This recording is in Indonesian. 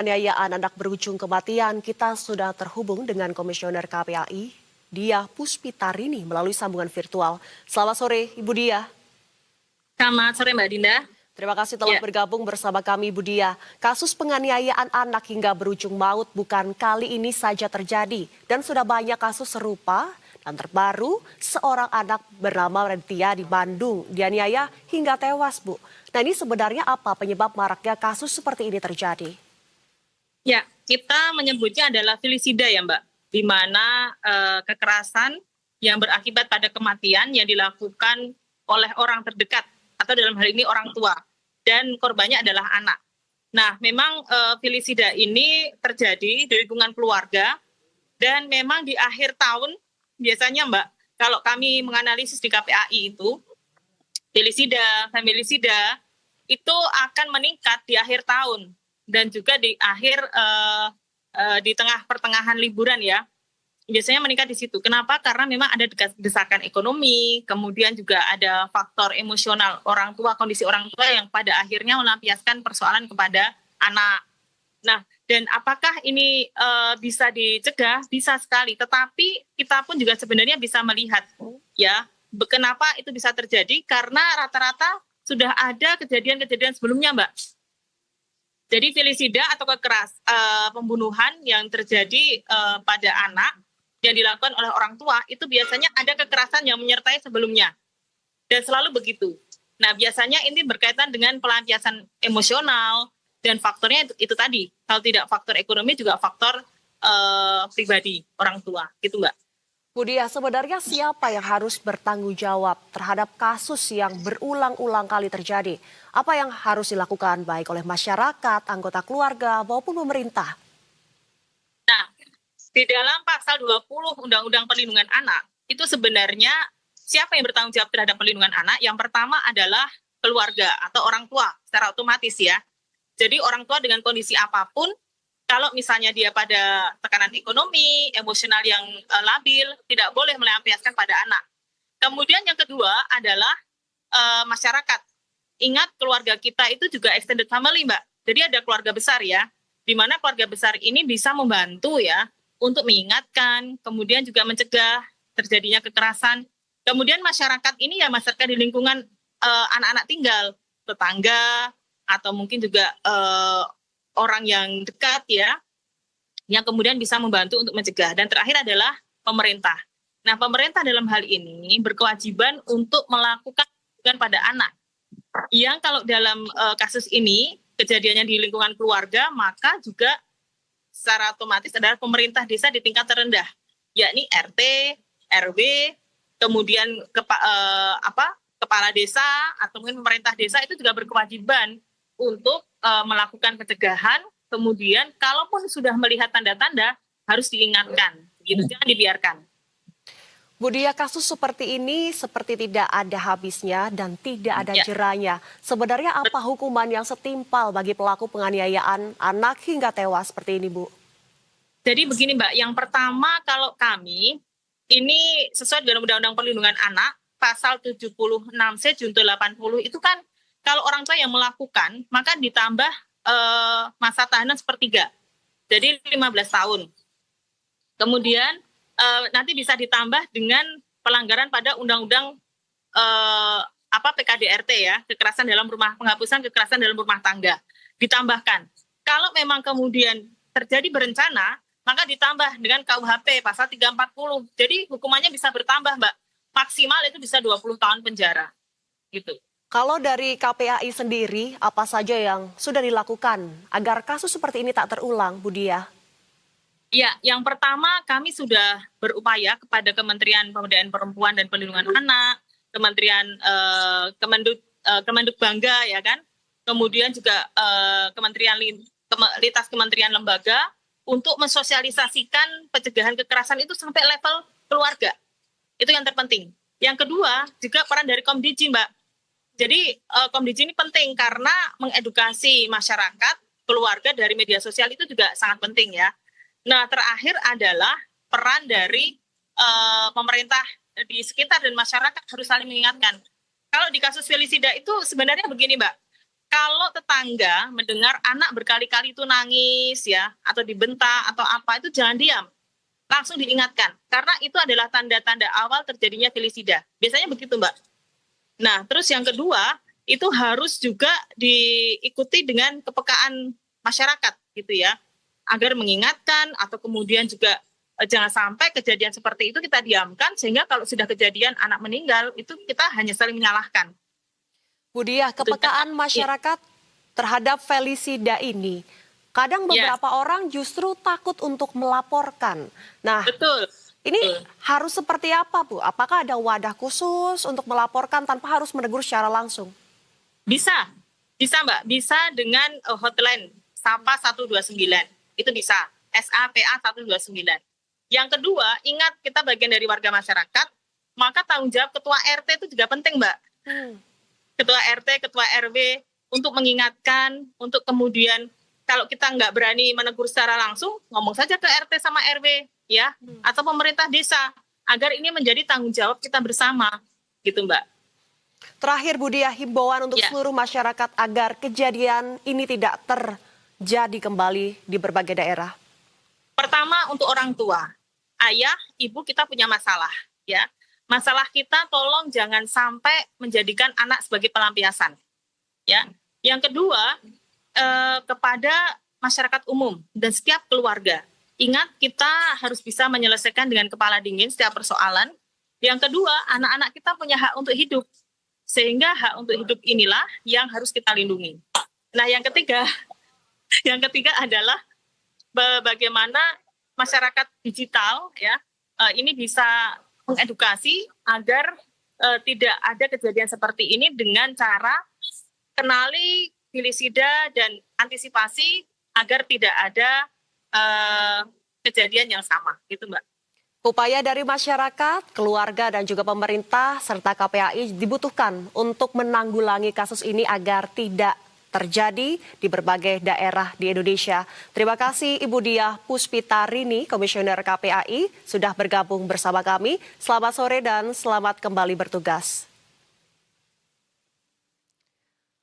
Penganiayaan anak berujung kematian, kita sudah terhubung dengan Komisioner KPAI, Dia Puspitarini melalui sambungan virtual. Selamat sore, Ibu Dia. Selamat sore Mbak Dinda. Terima kasih telah bergabung bersama kami, Ibu Dia. Kasus penganiayaan anak hingga berujung maut bukan kali ini saja terjadi, dan sudah banyak kasus serupa. Dan terbaru, seorang anak bernama Rentia di Bandung dianiaya hingga tewas, Bu. Nah, ini sebenarnya apa penyebab maraknya kasus seperti ini terjadi? Ya, kita menyebutnya adalah filisida ya Mbak, di mana kekerasan yang berakibat pada kematian yang dilakukan oleh orang terdekat atau dalam hal ini orang tua dan korbannya adalah anak. Nah, memang filisida ini terjadi di lingkungan keluarga dan memang di akhir tahun biasanya Mbak, kalau kami menganalisis di KPAI itu filisida, femilisida itu akan meningkat di akhir tahun dan juga di akhir di tengah pertengahan liburan ya. Biasanya meningkat di situ. Kenapa? Karena memang ada desakan ekonomi, kemudian juga ada faktor emosional orang tua, kondisi orang tua yang pada akhirnya melampiaskan persoalan kepada anak. Nah, dan apakah ini bisa dicegah? Bisa sekali. Tetapi kita pun juga sebenarnya bisa melihat ya, kenapa itu bisa terjadi? Karena rata-rata sudah ada kejadian-kejadian sebelumnya, Mbak. Jadi filisida atau pembunuhan yang terjadi pada anak yang dilakukan oleh orang tua itu biasanya ada kekerasan yang menyertai sebelumnya dan selalu begitu. Nah, biasanya ini berkaitan dengan pelampiasan emosional dan faktornya itu tadi. Kalau tidak faktor ekonomi juga faktor pribadi orang tua, gitu Mbak. Bu Dia, sebenarnya siapa yang harus bertanggung jawab terhadap kasus yang berulang-ulang kali terjadi? Apa yang harus dilakukan baik oleh masyarakat, anggota keluarga, maupun pemerintah? Nah, di dalam pasal 20 Undang-Undang Perlindungan Anak, itu sebenarnya siapa yang bertanggung jawab terhadap perlindungan anak? Yang pertama adalah keluarga atau orang tua secara otomatis ya. Jadi orang tua dengan kondisi apapun, kalau misalnya dia pada tekanan ekonomi, emosional yang labil, tidak boleh melampiaskan pada anak. Kemudian yang kedua adalah masyarakat. Ingat keluarga kita itu juga extended family, Mbak. Jadi ada keluarga besar ya, di mana keluarga besar ini bisa membantu ya untuk mengingatkan, kemudian juga mencegah terjadinya kekerasan. Kemudian masyarakat ini ya masyarakat di lingkungan anak-anak tinggal, tetangga, atau mungkin juga orang yang dekat ya, yang kemudian bisa membantu untuk mencegah. Dan terakhir adalah pemerintah. Nah, pemerintah dalam hal ini berkewajiban untuk melakukan pendidikan pada anak. Yang kalau dalam kasus ini, kejadiannya di lingkungan keluarga, maka juga secara otomatis adalah pemerintah desa di tingkat terendah, yakni RT, RW, kemudian kepala desa, atau mungkin pemerintah desa itu juga berkewajiban untuk melakukan pencegahan, kemudian kalaupun sudah melihat tanda-tanda harus diingatkan, gitu, jangan dibiarkan. Bu Dia, kasus seperti ini seperti tidak ada habisnya dan tidak ada jeranya. Sebenarnya apa hukuman yang setimpal bagi pelaku penganiayaan anak hingga tewas seperti ini, Bu? Jadi begini Mbak, yang pertama kalau kami, ini sesuai dengan Undang-Undang Perlindungan Anak, pasal 76C junto 80 itu kan kalau orang tua yang melakukan, maka ditambah masa tahanan sepertiga. Jadi 15 tahun. Kemudian nanti bisa ditambah dengan pelanggaran pada Undang-Undang PKDRT ya, penghapusan kekerasan dalam rumah tangga. Ditambahkan. Kalau memang kemudian terjadi berencana, maka ditambah dengan KUHP pasal 340. Jadi hukumannya bisa bertambah, Mbak. Maksimal itu bisa 20 tahun penjara. Gitu. Kalau dari KPAI sendiri, apa saja yang sudah dilakukan agar kasus seperti ini tak terulang, Bu Dia? Ya, yang pertama kami sudah berupaya kepada Kementerian Pemberdayaan Perempuan dan Perlindungan Anak, Kementerian Kemenduk Bangga ya kan, kemudian juga lintas kementerian lembaga untuk mensosialisasikan pencegahan kekerasan itu sampai level keluarga. Itu yang terpenting. Yang kedua, juga peran dari Komdiji, Mbak. Jadi Komdiji ini penting karena mengedukasi masyarakat, keluarga dari media sosial itu juga sangat penting ya. Nah, terakhir adalah peran dari pemerintah di sekitar dan masyarakat harus saling mengingatkan. Kalau di kasus felisida itu sebenarnya begini, Mbak. kalau tetangga mendengar anak berkali-kali itu nangis ya, atau dibentak atau apa, itu jangan diam. Langsung diingatkan. Karena itu adalah tanda-tanda awal terjadinya felisida. Biasanya begitu, Mbak. Nah, terus yang kedua, itu harus juga diikuti dengan kepekaan masyarakat gitu ya. Agar mengingatkan atau kemudian juga jangan sampai kejadian seperti itu kita diamkan, sehingga kalau sudah kejadian anak meninggal, itu kita hanya saling menyalahkan. Bu Diah, kepekaan masyarakat terhadap felisida ini, kadang Ya, beberapa orang justru takut untuk melaporkan. Nah, betul. ini Betul. harus seperti apa, Bu? Apakah ada wadah khusus untuk melaporkan tanpa harus menegur secara langsung? Bisa, bisa Mbak, bisa dengan hotline SAPA 129, itu bisa, SAPA 129. Yang kedua, ingat kita bagian dari warga masyarakat, maka tanggung jawab ketua RT itu juga penting Mbak. Ketua RT, ketua RW, untuk mengingatkan, untuk kemudian kalau kita nggak berani menegur secara langsung, ngomong saja ke RT sama RW, ya, atau pemerintah desa, agar ini menjadi tanggung jawab kita bersama, gitu Mbak. Terakhir Bu Diah, himbauan untuk Ya. seluruh masyarakat agar kejadian ini tidak terjadi kembali di berbagai daerah. Pertama untuk orang tua, ayah, ibu kita punya masalah, ya. Masalah kita tolong jangan sampai menjadikan anak sebagai pelampiasan, ya. Yang kedua, kepada masyarakat umum dan setiap keluarga, ingat kita harus bisa menyelesaikan dengan kepala dingin setiap persoalan. Yang kedua, anak-anak kita punya hak untuk hidup, sehingga hak untuk hidup inilah yang harus kita lindungi. Nah, yang ketiga adalah bagaimana masyarakat digital ya ini bisa mengedukasi agar tidak ada kejadian seperti ini dengan cara kenali felisida dan antisipasi agar tidak ada kejadian yang sama, gitu Mbak. Upaya dari masyarakat, keluarga, dan juga pemerintah serta KPAI dibutuhkan untuk menanggulangi kasus ini agar tidak terjadi di berbagai daerah di Indonesia. Terima kasih Ibu Diah Puspitarini, Komisioner KPAI, sudah bergabung bersama kami. Selamat sore dan selamat kembali bertugas.